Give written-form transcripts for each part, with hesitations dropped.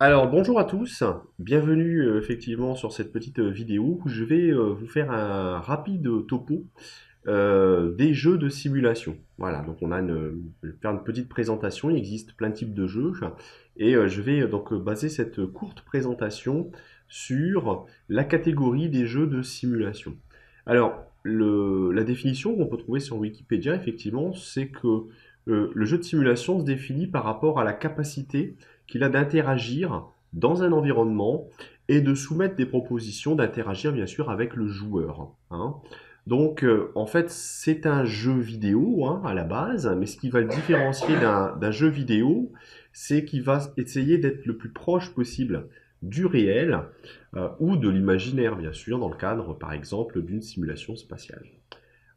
Alors bonjour à tous, bienvenue effectivement sur cette petite vidéo où je vais vous faire un rapide topo des jeux de simulation. Voilà, donc je vais faire une petite présentation, il existe plein de types de jeux et je vais baser cette courte présentation sur la catégorie des jeux de simulation. Alors, la définition qu'on peut trouver sur Wikipédia, effectivement, c'est que le jeu de simulation se définit par rapport à la capacité qu'il a d'interagir dans un environnement et de soumettre des propositions, d'interagir bien sûr avec le joueur, hein. Donc, en fait, c'est un jeu vidéo hein, à la base, mais ce qui va le différencier d'un jeu vidéo, c'est qu'il va essayer d'être le plus proche possible du réel ou de l'imaginaire, bien sûr, dans le cadre, par exemple, d'une simulation spatiale.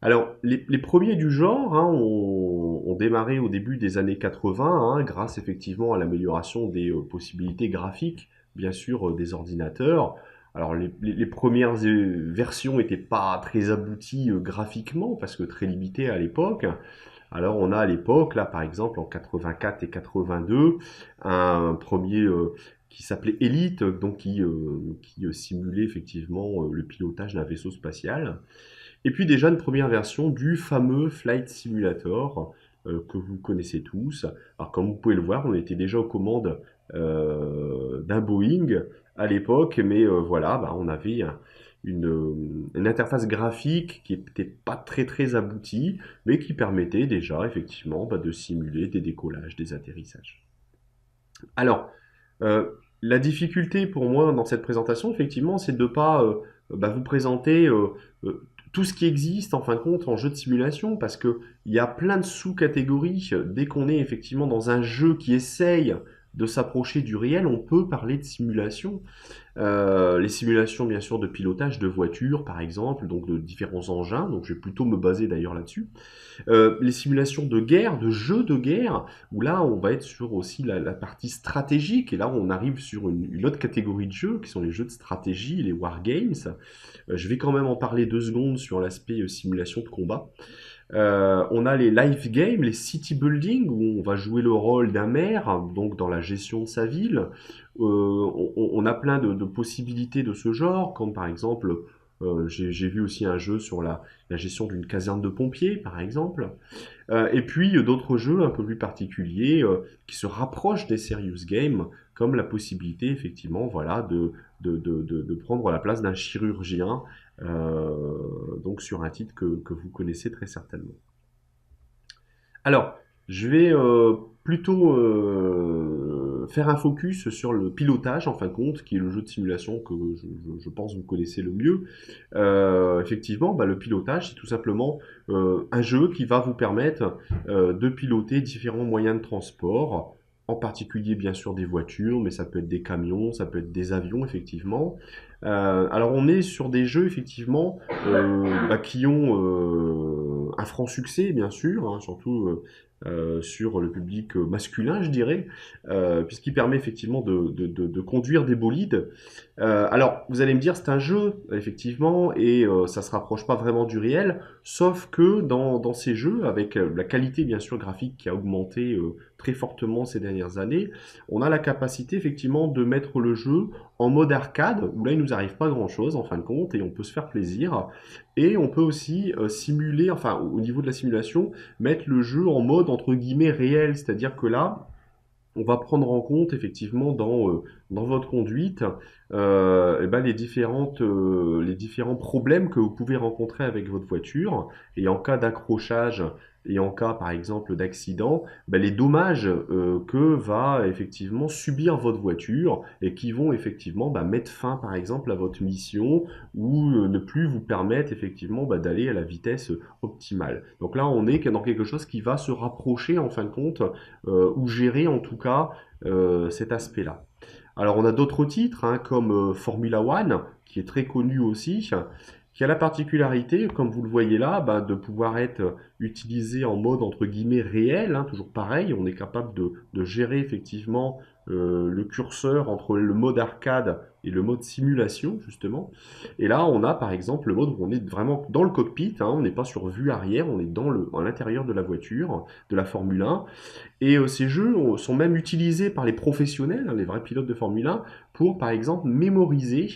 Alors, les premiers du genre hein, ont démarré au début des années 80, hein, grâce effectivement à l'amélioration des possibilités graphiques, bien sûr, des ordinateurs. Alors, les premières versions n'étaient pas très abouties graphiquement, parce que très limitées à l'époque. Alors, on a à l'époque, là, par exemple, en 84 et 82, un premier qui s'appelait Elite, donc qui simulait effectivement le pilotage d'un vaisseau spatial. Et puis déjà une première version du fameux Flight Simulator que vous connaissez tous. Alors comme vous pouvez le voir, on était déjà aux commandes d'un Boeing à l'époque, mais voilà, on avait une interface graphique qui n'était pas très aboutie, mais qui permettait déjà effectivement de simuler des décollages, des atterrissages. Alors, la difficulté pour moi dans cette présentation, effectivement, c'est de ne pas vous présenter tout ce qui existe en fin de compte en jeu de simulation, parce qu'il y a plein de sous-catégories. Dès qu'on est effectivement dans un jeu qui essaye de s'approcher du réel, on peut parler de simulation. Les simulations, bien sûr, de pilotage de voitures, par exemple, donc de différents engins. Donc, je vais plutôt me baser d'ailleurs là-dessus. Les simulations de guerre, de jeux de guerre, où là, on va être sur aussi la partie stratégique. Et là, on arrive sur une autre catégorie de jeux, qui sont les jeux de stratégie, les wargames. Je vais quand même en parler 2 secondes sur l'aspect simulation de combat. On a les life games, les city building, où on va jouer le rôle d'un maire, donc dans la gestion de sa ville. On a plein de possibilités de ce genre, comme par exemple, j'ai vu aussi un jeu sur la gestion d'une caserne de pompiers, par exemple. Et puis d'autres jeux un peu plus particuliers qui se rapprochent des serious games, comme la possibilité effectivement voilà, de prendre la place d'un chirurgien, donc sur un titre que vous connaissez très certainement. Alors, je vais plutôt faire un focus sur le pilotage, en fin de compte, qui est le jeu de simulation que je pense vous connaissez le mieux. Effectivement, le pilotage, c'est tout simplement un jeu qui va vous permettre de piloter différents moyens de transport, en particulier bien sûr des voitures, mais ça peut être des camions, ça peut être des avions, effectivement. Alors on est sur des jeux effectivement qui ont un franc succès bien sûr, hein, surtout sur le public masculin je dirais, puisqu'il permet effectivement de conduire des bolides. Alors vous allez me dire c'est un jeu effectivement et ça se rapproche pas vraiment du réel, sauf que dans ces jeux, avec la qualité bien sûr graphique qui a augmenté très fortement ces dernières années, on a la capacité effectivement de mettre le jeu en mode arcade, où là il nous arrive pas grand chose en fin de compte, et on peut se faire plaisir. Et on peut aussi simuler, enfin au niveau de la simulation, mettre le jeu en mode entre guillemets réel, c'est-à-dire que là, on va prendre en compte effectivement dans votre conduite les différents problèmes que vous pouvez rencontrer avec votre voiture et en cas d'accrochage et en cas par exemple d'accident, les dommages que va effectivement subir votre voiture et qui vont effectivement mettre fin par exemple à votre mission ou ne plus vous permettre effectivement d'aller à la vitesse optimale. Donc là on est dans quelque chose qui va se rapprocher en fin de compte ou gérer en tout cas cet aspect-là. Alors on a d'autres titres hein, comme Formula One, qui est très connu aussi, qui a la particularité, comme vous le voyez là, de pouvoir être utilisé en mode entre guillemets réel, hein, toujours pareil, on est capable de gérer effectivement le curseur entre le mode arcade et le mode simulation, justement. Et là, on a par exemple le mode où on est vraiment dans le cockpit, hein, on n'est pas sur vue arrière, on est à l'intérieur de la voiture, de la Formule 1. Et ces jeux sont même utilisés par les professionnels, hein, les vrais pilotes de Formule 1, pour par exemple mémoriser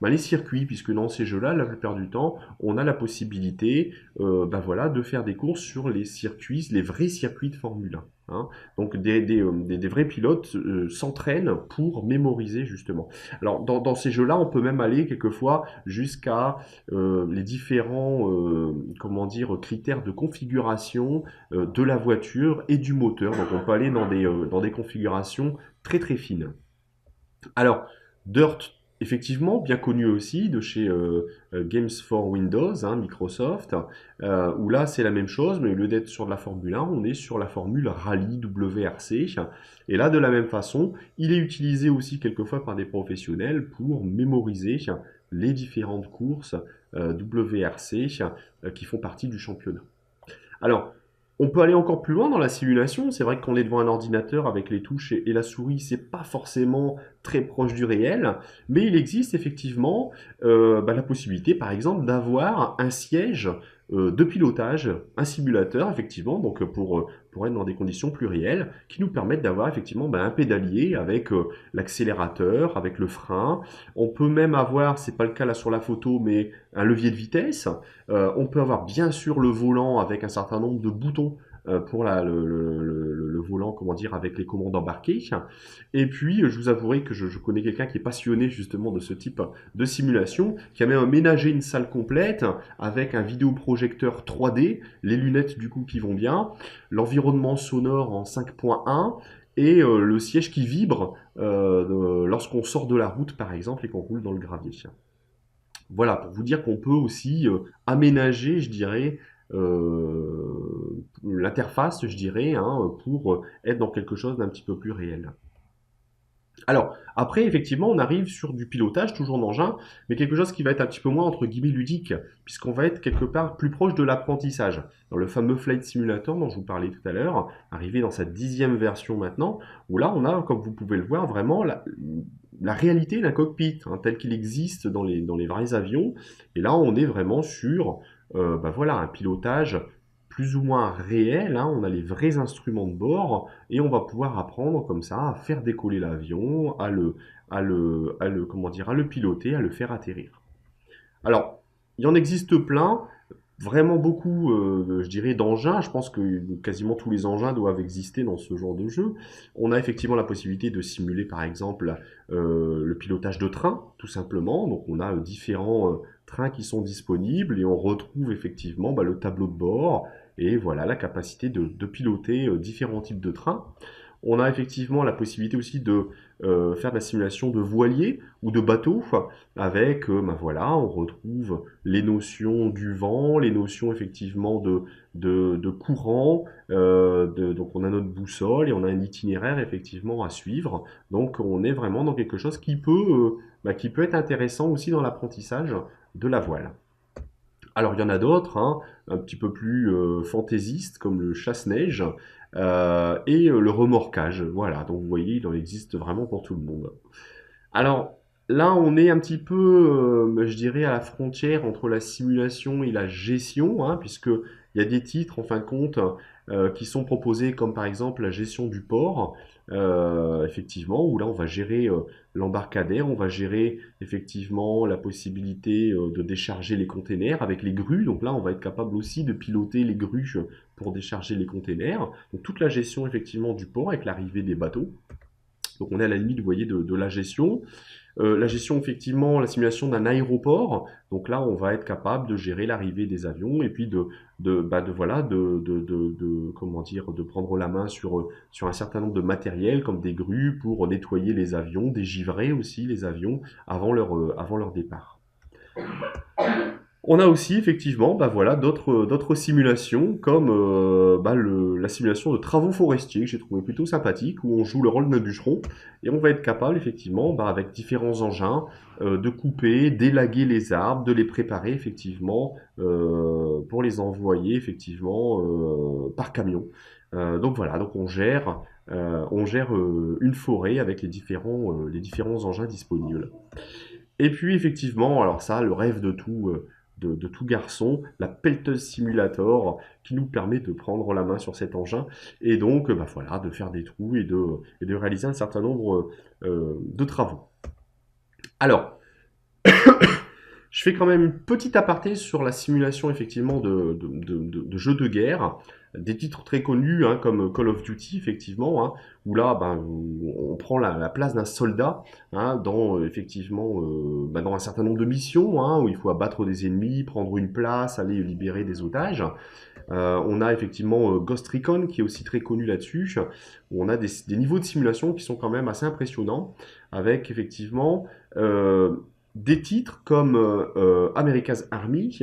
les circuits, puisque dans ces jeux-là, la plupart du temps, on a la possibilité voilà, de faire des courses sur les circuits, les vrais circuits de Formule 1. Hein. Donc des vrais pilotes s'entraînent pour mémoriser justement. Alors dans ces jeux-là, on peut même aller quelquefois jusqu'à les différents comment dire, critères de configuration de la voiture et du moteur. Donc on peut aller dans des configurations très très fines. Alors, Dirt, effectivement, bien connu aussi de chez Games for Windows, hein, Microsoft, où là c'est la même chose, mais au lieu d'être sur de la Formule 1, on est sur la formule Rallye WRC. Et là, de la même façon, il est utilisé aussi quelquefois par des professionnels pour mémoriser les différentes courses WRC qui font partie du championnat. Alors, on peut aller encore plus loin dans la simulation. C'est vrai qu'on est devant un ordinateur avec les touches et la souris, c'est pas forcément très proche du réel, mais il existe effectivement la possibilité, par exemple, d'avoir un siège de pilotage, un simulateur, effectivement, donc pour être dans des conditions plus réelles, qui nous permettent d'avoir effectivement un pédalier avec l'accélérateur, avec le frein. On peut même avoir, c'est pas le cas là sur la photo, mais un levier de vitesse. On peut avoir bien sûr le volant avec un certain nombre de boutons pour le volant, comment dire, avec les commandes embarquées. Et puis, je vous avouerai que je connais quelqu'un qui est passionné justement de ce type de simulation, qui a même aménagé une salle complète avec un vidéoprojecteur 3D, les lunettes du coup qui vont bien, l'environnement sonore en 5.1 et le siège qui vibre lorsqu'on sort de la route par exemple et qu'on roule dans le gravier. Voilà, pour vous dire qu'on peut aussi aménager, je dirais, l'interface, je dirais, hein, pour être dans quelque chose d'un petit peu plus réel. Alors, après, effectivement, on arrive sur du pilotage, toujours en engin, mais quelque chose qui va être un petit peu moins, entre guillemets, ludique, puisqu'on va être quelque part plus proche de l'apprentissage. Dans le fameux Flight Simulator dont je vous parlais tout à l'heure, arrivé dans sa 10e version maintenant, où là, on a, comme vous pouvez le voir, vraiment la réalité d'un cockpit, hein, tel qu'il existe dans les vrais avions. Et là, on est vraiment sur voilà, un pilotage plus ou moins réel, hein, on a les vrais instruments de bord et on va pouvoir apprendre comme ça à faire décoller l'avion, comment dire, à le piloter, à le faire atterrir. Alors, il y en existe plein, vraiment beaucoup, je dirais, d'engins. Je pense que quasiment tous les engins doivent exister dans ce genre de jeu. On a effectivement la possibilité de simuler, par exemple, le pilotage de train, tout simplement. Donc, on a différents trains qui sont disponibles et on retrouve effectivement le tableau de bord et voilà la capacité de piloter différents types de trains. On a effectivement la possibilité aussi de faire de la simulation de voiliers ou de bateaux avec, voilà, on retrouve les notions du vent, les notions effectivement de courant, donc on a notre boussole et on a un itinéraire effectivement à suivre. Donc on est vraiment dans quelque chose qui peut être intéressant aussi dans l'apprentissage de la voile. Alors il y en a d'autres, hein, un petit peu plus fantaisistes comme le chasse-neige et le remorquage. Voilà, donc vous voyez, il en existe vraiment pour tout le monde. Alors là, on est un petit peu, je dirais, à la frontière entre la simulation et la gestion, hein, puisque il y a des titres, en fin de compte, qui sont proposés, comme par exemple la gestion du port, effectivement, où là, on va gérer l'embarcadère, on va gérer effectivement la possibilité de décharger les containers avec les grues. Donc là, on va être capable aussi de piloter les grues pour décharger les containers. Donc toute la gestion effectivement du port avec l'arrivée des bateaux. Donc on est à la limite, vous voyez, de la gestion. La gestion, effectivement, la simulation d'un aéroport. Donc là, on va être capable de gérer l'arrivée des avions et puis voilà, comment dire, de prendre la main sur un certain nombre de matériels comme des grues pour nettoyer les avions, dégivrer aussi les avions avant leur départ. On a aussi effectivement voilà, d'autres simulations comme la simulation de travaux forestiers que j'ai trouvé plutôt sympathique où on joue le rôle d'un bûcheron et on va être capable effectivement avec différents engins de couper, d'élaguer les arbres, de les préparer effectivement pour les envoyer effectivement par camion. Donc voilà, donc on gère on gère une forêt avec les différents engins disponibles. Et puis effectivement, alors ça, le rêve de tout garçon, la pelleteuse simulator qui nous permet de prendre la main sur cet engin et donc bah voilà, de faire des trous et de réaliser un certain nombre de travaux. Alors, je fais quand même une petite aparté sur la simulation effectivement de jeux de guerre, des titres très connus hein, comme Call of Duty effectivement, hein, où là ben, on prend la place d'un soldat hein, dans effectivement ben, dans un certain nombre de missions hein, où il faut abattre des ennemis, prendre une place, aller libérer des otages. On a effectivement Ghost Recon qui est aussi très connu là-dessus, où on a des niveaux de simulation qui sont quand même assez impressionnants, avec effectivement des titres comme America's Army,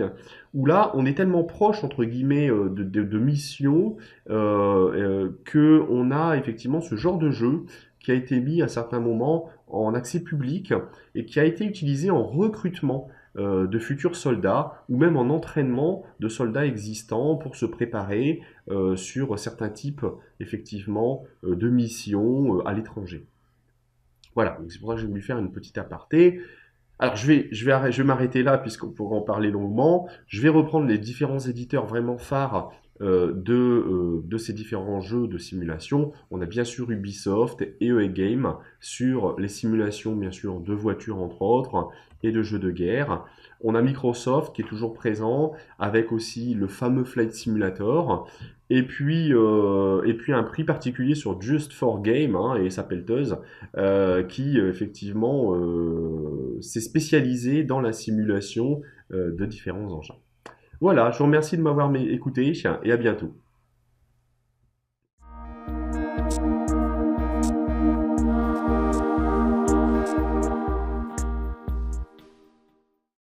où là on est tellement proche entre guillemets de missions que on a effectivement ce genre de jeu qui a été mis à certains moments en accès public et qui a été utilisé en recrutement de futurs soldats ou même en entraînement de soldats existants pour se préparer sur certains types effectivement de missions à l'étranger. Voilà, donc c'est pour ça que j'ai voulu faire une petite aparté. Alors je vais m'arrêter là puisqu'on pourra en parler longuement. Je vais reprendre les différents éditeurs vraiment phares de ces différents jeux de simulation. On a bien sûr Ubisoft et EA Games sur les simulations bien sûr de voitures entre autres et de jeux de guerre. On a Microsoft qui est toujours présent avec aussi le fameux Flight Simulator. Et puis un prix particulier sur Just for Game hein, et sa pelleteuse qui effectivement s'est spécialisé dans la simulation de différents engins. Voilà, je vous remercie de m'avoir écouté et à bientôt.